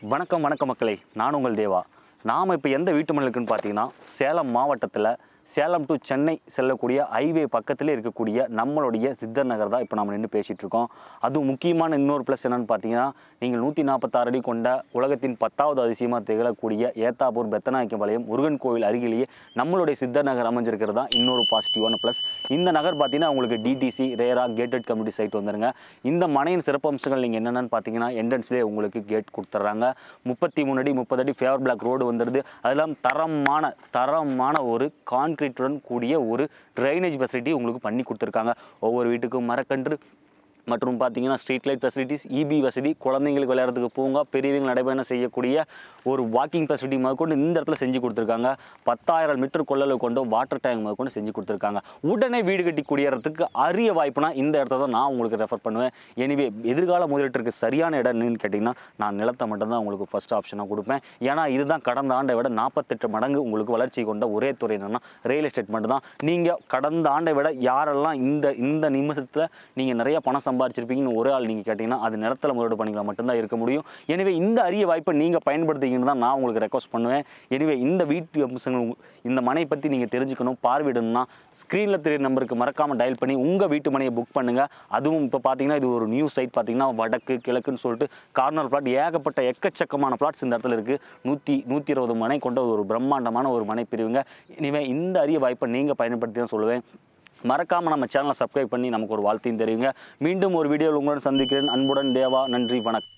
வணக்கம் வணக்கம் மக்களே, நான் உங்கள் தேவா. நாம் இப்போ எந்த வீட்டு மனை இருக்குன்னு பார்த்தீங்கன்னா, சேலம் மாவட்டத்தில் சேலம் டு சென்னை செல்லக்கூடிய ஹைவே பக்கத்திலே இருக்கக்கூடிய நம்மளுடைய சித்தர் நகர் தான் இப்போ நம்ம நின்று பேசிகிட்டு இருக்கோம். அதுவும் முக்கியமான இன்னொரு ப்ளஸ் என்னென்னு பார்த்தீங்கன்னா, நீங்கள் 146 அடி கொண்ட உலகத்தின் 10வது அதிசயமாக திகழக்கூடிய ஏத்தாப்பூர் பெத்தநாயக்கம்பாளையம் முருகன் கோவில் அருகிலேயே நம்மளுடைய சித்தர் நகர் அமைஞ்சிருக்கிறது தான் இன்னொரு பாசிட்டிவான ப்ளஸ். இந்த நகர் பார்த்தீங்கன்னா உங்களுக்கு டிடிசி ரேரா கேட்டட் கம்யூனிட்டி சைட் வந்துருங்க. இந்த மனையின் சிறப்பம்சங்கள் நீங்கள் என்னென்னு பார்த்தீங்கன்னா, என்ட்ரன்ஸ்லேயே உங்களுக்கு கேட் கொடுத்துட்றாங்க. 33 அடி 30 அடி ஃபேவர் பிளாக் ரோடு வந்துடுது. அதெல்லாம் தரமான ஒரு கான்கிரீட்டுடன் கூடிய ஒரு ட்ரைனேஜ் ஃபெசிலிட்டி உங்களுக்கு பண்ணி கொடுத்துருக்காங்க. ஒவ்வொரு வீட்டுக்கும் மரக்கன்று மற்றும் பார்த்தீங்கன்னா ஸ்ட்ரீட் லைட் ஃபெசிலிட்டிஸ், இபி வசதி, குழந்தைங்களுக்கு விளையாடுறதுக்கு பூங்கா, பெரியவங்க நடைபயணம் செய்யக்கூடிய ஒரு வாக்கிங் ஃபெசிலிட்டி முதற்கொண்டு இந்த இடத்துல செஞ்சு கொடுத்துருக்காங்க. 10,000 லிட்டர் கொள்ளளவு கொண்டு வாட்டர் டேங்க் முதற்கொண்டு செஞ்சு கொடுத்துருக்காங்க. உடனே வீடு கட்டி குடியேறதுக்கு அரிய வாய்ப்புனா இந்த இடத்த தான் நான் உங்களுக்கு ரெஃபர் பண்ணுவேன். எனிவே எதிர்கால முதலீட்டிற்கு சரியான இடம் என்னன்னு கேட்டிங்கன்னா, நான் நிலத்தை மட்டும்தான் உங்களுக்கு ஃபஸ்ட் ஆப்ஷனாக கொடுப்பேன். ஏன்னா இதுதான் கடந்த ஆண்டை விட 48 மடங்கு உங்களுக்கு வளர்ச்சி கொண்ட ஒரே துறை என்னன்னா ரியல் எஸ்டேட் மட்டும் தான். நீங்கள் கடந்த ஆண்டை விட யாரெல்லாம் இந்த நிமிஷத்தில் நீங்கள் நிறைய பணம் சம்பாதிச்சிருப்பீங்கன்னு ஒரு ஆள் நீங்கள் கேட்டிங்கன்னா, அது நிலத்தில் முதலீடு பண்ணிக்கலாம் மட்டும்தான் இருக்க முடியும். எனவே இந்த அரிய வாய்ப்பை நீங்கள் பயன்படுத்திக்கின்னு தான் நான் உங்களுக்கு ரெக்வஸ்ட் பண்ணுவேன். எனவே இந்த வீட்டு அம்சங்கள் இந்த மனையை பற்றி நீங்கள் தெரிஞ்சுக்கணும், பார்வையிடணும்னா ஸ்க்ரீனில் தெரிய நம்பருக்கு மறக்காமல் டயல் பண்ணி உங்கள் வீட்டு மனையை புக் பண்ணுங்கள். அதுவும் இப்போ பார்த்தீங்கன்னா இது ஒரு நியூ சைட் பார்த்தீங்கன்னா வடக்கு கிழக்குன்னு சொல்லிட்டு கார்னர் பிளாட் ஏகப்பட்ட எக்கச்சக்கமான பிளாட்ஸ் இந்த இடத்துல இருக்குது. 120 மனை கொண்ட ஒரு பிரம்மாண்டமான ஒரு மனை பிரிவுங்க. இனிமேல் இந்த அரிய வாய்ப்பை நீங்கள் பயன்படுத்தி தான் சொல்லுவேன். மறக்காமல் நம்ம சேனலை சப்ஸ்கிரைப் பண்ணி நமக்கு ஒரு வாழ்த்தையும் தெரியுங்க. மீண்டும் ஒரு வீடியோவில் உங்களுடன் சந்திக்கிறேன். அன்புடன் தேவா. நன்றி, வணக்கம்.